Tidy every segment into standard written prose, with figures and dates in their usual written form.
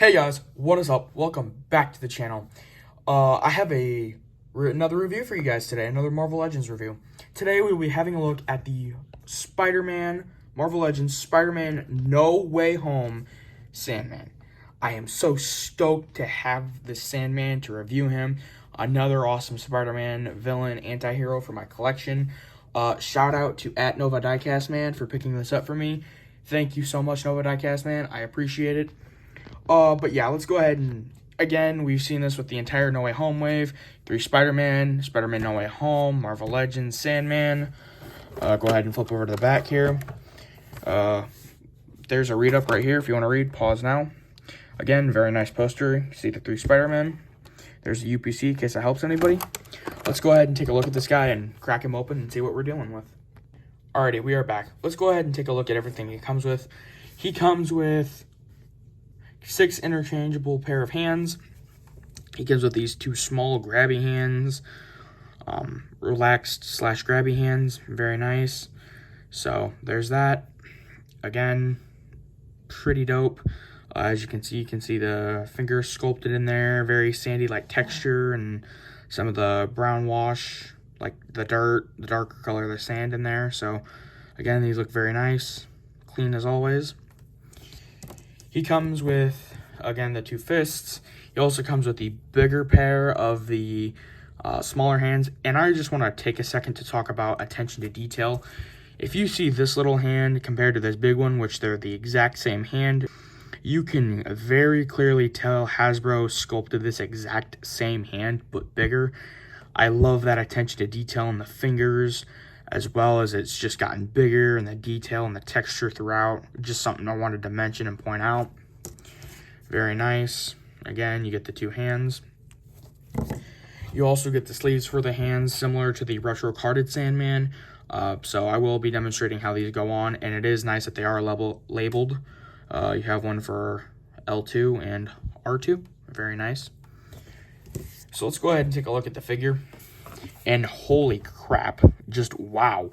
Hey guys, what is up? Welcome back to the channel. I have another review for you guys today, another Marvel Legends review. Today we will be having a look at the Marvel Legends Spider-Man No Way Home Sandman. I am so stoked to have this Sandman, to review him. Another awesome Spider-Man villain, anti-hero for my collection. Shout out to @NovaDiecastMan for picking this up for me. Thank you so much, NovaDiecastMan. I appreciate it. But yeah, let's go ahead and, again, we've seen this with the entire No Way Home wave. 3 Spider-Man, Spider-Man No Way Home, Marvel Legends, Sandman. Go ahead and flip over to the back here. There's a read-up right here if you want to read. Pause now. Again, very nice poster. You see the 3 Spider-Man. There's the UPC in case that helps anybody. Let's go ahead and take a look at this guy and crack him open and see what we're dealing with. Alrighty, we are back. Let's go ahead and take a look at everything he comes with. He comes with 6 interchangeable pair of hands. He comes with these 2 small grabby hands, relaxed / grabby hands, very nice. So there's that. Again, pretty dope. As you can see the fingers sculpted in there, very sandy-like texture, and some of the brown wash, like the dirt, the darker color of the sand in there. So again, these look very nice, clean as always. He comes with, again, the 2 fists. He also comes with the bigger pair of the smaller hands. And I just want to take a second to talk about attention to detail. If you see this little hand compared to this big one, which they're the exact same hand, you can very clearly tell Hasbro sculpted this exact same hand, but bigger. I love that attention to detail in the fingers, as well as it's just gotten bigger, and the detail and the texture throughout. Just something I wanted to mention and point out. Very nice. Again, you get the 2 hands. You also get the sleeves for the hands, similar to the retro carded Sandman. So I will be demonstrating how these go on, and it is nice that they are labeled. You have one for L2 and R2. Very nice. So let's go ahead and take a look at the figure. And holy crap, just wow.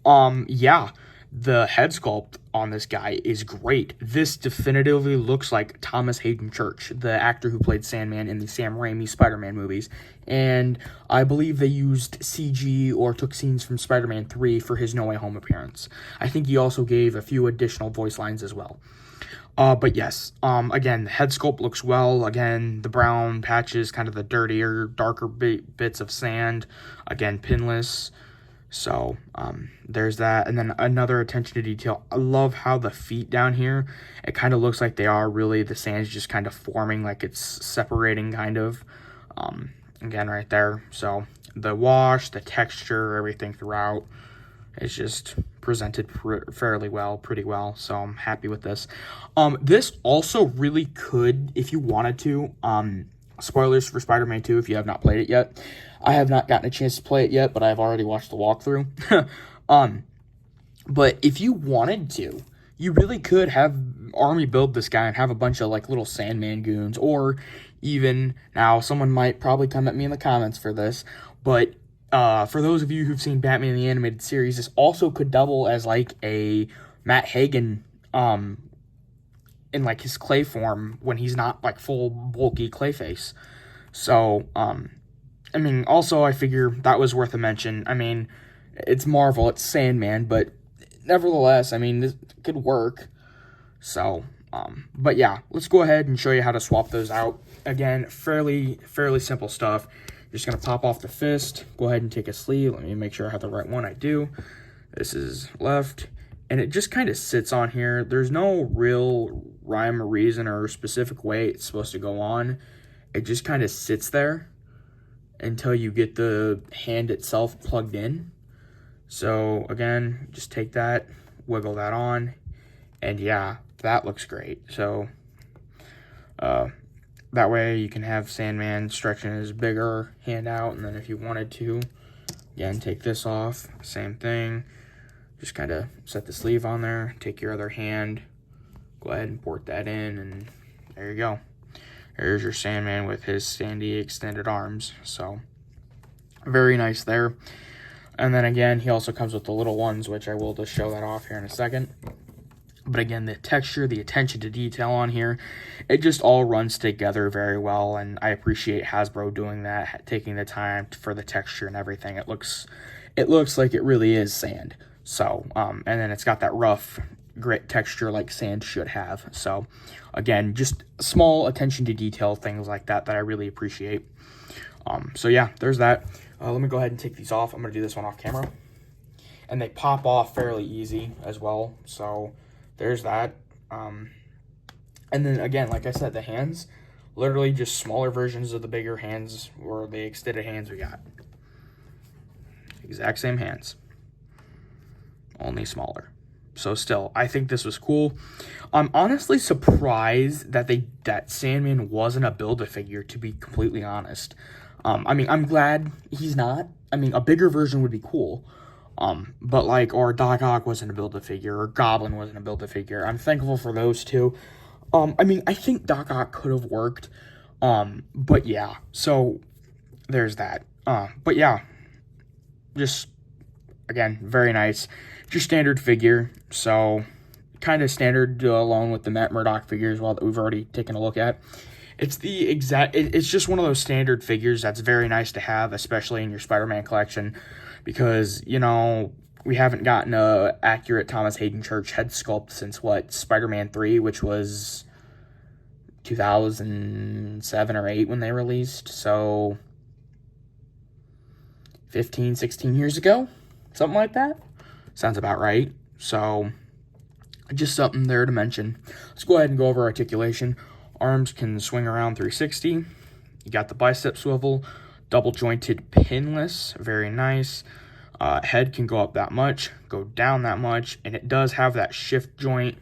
Yeah, the head sculpt on this guy is great. This definitively looks like Thomas Hayden Church, the actor who played Sandman in the Sam Raimi Spider-Man movies. And I believe they used CG or took scenes from Spider-Man 3 for his No Way Home appearance. I think he also gave a few additional voice lines as well. But yes, again, the head sculpt looks well. Again, the brown patches, kind of the dirtier, darker bits of sand. Again, pinless. So, there's that. And then another attention to detail. I love how the feet down here, it kind of looks like they are really, the sand's just kind of forming, like it's separating kind of. Again, right there. So, the wash, the texture, everything throughout is just presented fairly well, pretty well, so I'm happy with this. This also really could, if you wanted to, spoilers for Spider-Man 2 if you have not played it yet. I have not gotten a chance to play it yet, but I've already watched the walkthrough. But if you wanted to, you really could have Army build this guy and have a bunch of like little Sandman goons, or even, now someone might probably come at me in the comments for this, but for those of you who've seen Batman the Animated Series, this also could double as like a Matt Hagen in like his clay form when he's not like full bulky Clayface. So, I mean, also I figure that was worth a mention. I mean, it's Marvel, it's Sandman, but nevertheless, I mean, this could work. So, but yeah, let's go ahead and show you how to swap those out. Again, fairly simple stuff. Just going to pop off the fist, go ahead and take a sleeve. Let me make sure I have the right one. I do. This is left, and it just kind of sits on here. There's no real rhyme or reason or specific way it's supposed to go on. It just kind of sits there until you get the hand itself plugged in. So again, just take that, wiggle that on, and yeah, that looks great. So that way you can have Sandman stretching his bigger hand out, and then if you wanted to, again, take this off, same thing. Just kind of set the sleeve on there, take your other hand, go ahead and port that in, and there you go. There's your Sandman with his sandy extended arms. So, very nice there. And then again, he also comes with the little ones, which I will just show that off here in a second. But again, the texture, the attention to detail on here, it just all runs together very well, and I appreciate Hasbro doing that, taking the time for the texture and everything. It looks like it really is sand. So, and then it's got that rough grit texture like sand should have. So, again, just small attention to detail, things like that I really appreciate. So yeah, there's that. Let me go ahead and take these off. I'm gonna do this one off camera, and they pop off fairly easy as well. So there's that. And then again, like I said, the hands, literally just smaller versions of the bigger hands or the extended hands we got. Exact same hands, only smaller. So still, I think this was cool. I'm honestly surprised that Sandman wasn't a Build-A-Figure, to be completely honest. I mean, I'm glad he's not. I mean, a bigger version would be cool. But like, or Doc Ock wasn't a Build-A-Figure, or Goblin wasn't a Build-A-Figure. I'm thankful for those two. I mean, I think Doc Ock could have worked. But yeah, so there's that. But yeah, just, again, very nice. Just standard figure, so kind of standard along with the Matt Murdock figure as well that we've already taken a look at. It's it's just one of those standard figures that's very nice to have, especially in your Spider-Man collection, because, you know, we haven't gotten a accurate Thomas Hayden Church head sculpt since, what, Spider-Man 3, which was 2007 or 8 when they released, so 15, 16 years ago, something like that. Sounds about right. So, just something there to mention. Let's go ahead and go over articulation. Arms can swing around 360. You got the bicep swivel, double jointed pinless, very nice. Head can go up that much, go down that much, and it does have that shift joint.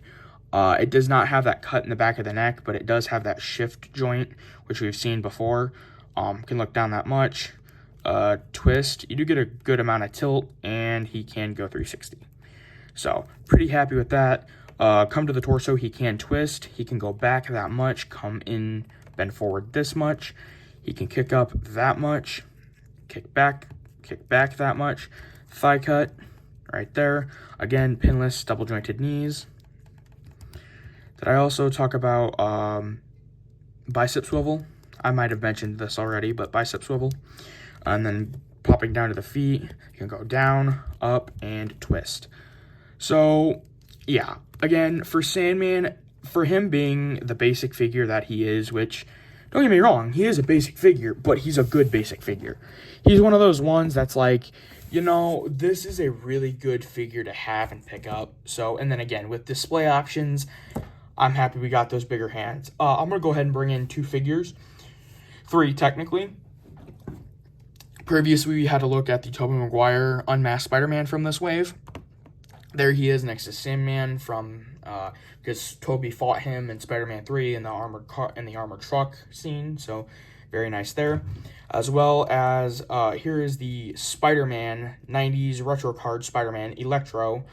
It does not have that cut in the back of the neck, but it does have that shift joint, which we've seen before. Can look down that much. Twist, you do get a good amount of tilt, and he can go 360. So, pretty happy with that. Come to the torso, he can twist. He can go back that much, come in, bend forward this much. He can kick up that much, kick back that much. Thigh cut, right there. Again, pinless, double jointed knees. Did I also talk about bicep swivel? I might have mentioned this already, but bicep swivel. And then popping down to the feet, you can go down, up, and twist. So, yeah, again, for Sandman, for him being the basic figure that he is, which, don't get me wrong, he is a basic figure, but he's a good basic figure. He's one of those ones that's like, you know, this is a really good figure to have and pick up. So, and then again, with display options, I'm happy we got those bigger hands. I'm going to go ahead and bring in 2 figures. 3, technically. Previously, we had a look at the Tobey Maguire Unmasked Spider-Man from this wave. There he is next to Sandman from, because Tobey fought him in Spider-Man 3 in the armored truck scene, so very nice there. As well as, here is the Spider-Man 90s retro card Spider-Man Electro,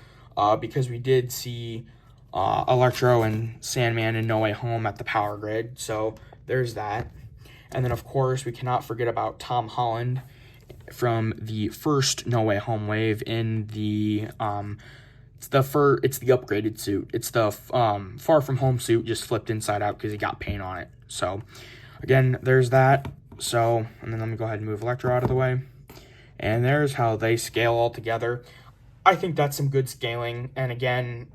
because we did see Electro and Sandman in No Way Home at the Power Grid, so there's that. And then, of course, we cannot forget about Tom Holland from the first No Way Home wave in the it's the upgraded suit. It's the Far From Home suit, just flipped inside out because he got paint on it. So again, there's that. So, and then let me go ahead and move Electro out of the way. And there's how they scale all together. I think that's some good scaling, and again,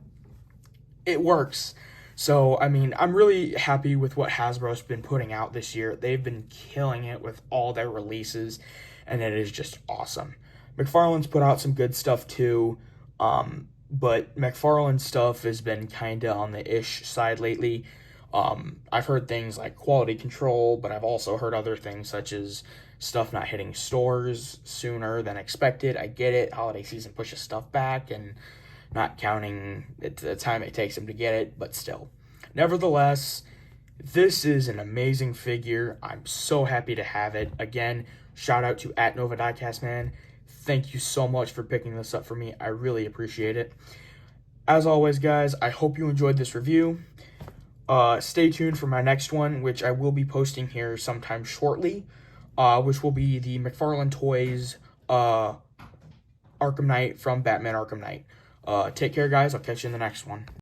it works. So, I mean, I'm really happy with what Hasbro's been putting out this year. They've been killing it with all their releases, and it is just awesome. McFarlane's put out some good stuff too, but McFarlane's stuff has been kind of on the ish side lately. I've heard things like quality control, but I've also heard other things such as stuff not hitting stores sooner than expected. I get it, holiday season pushes stuff back, and not counting the time it takes him to get it, but still. Nevertheless, this is an amazing figure. I'm so happy to have it. Again, shout out to @NovaDiecastMan. Thank you so much for picking this up for me. I really appreciate it. As always, guys, I hope you enjoyed this review. Stay tuned for my next one, which I will be posting here sometime shortly, which will be the McFarlane Toys Arkham Knight from Batman Arkham Knight. Take care, guys. I'll catch you in the next one.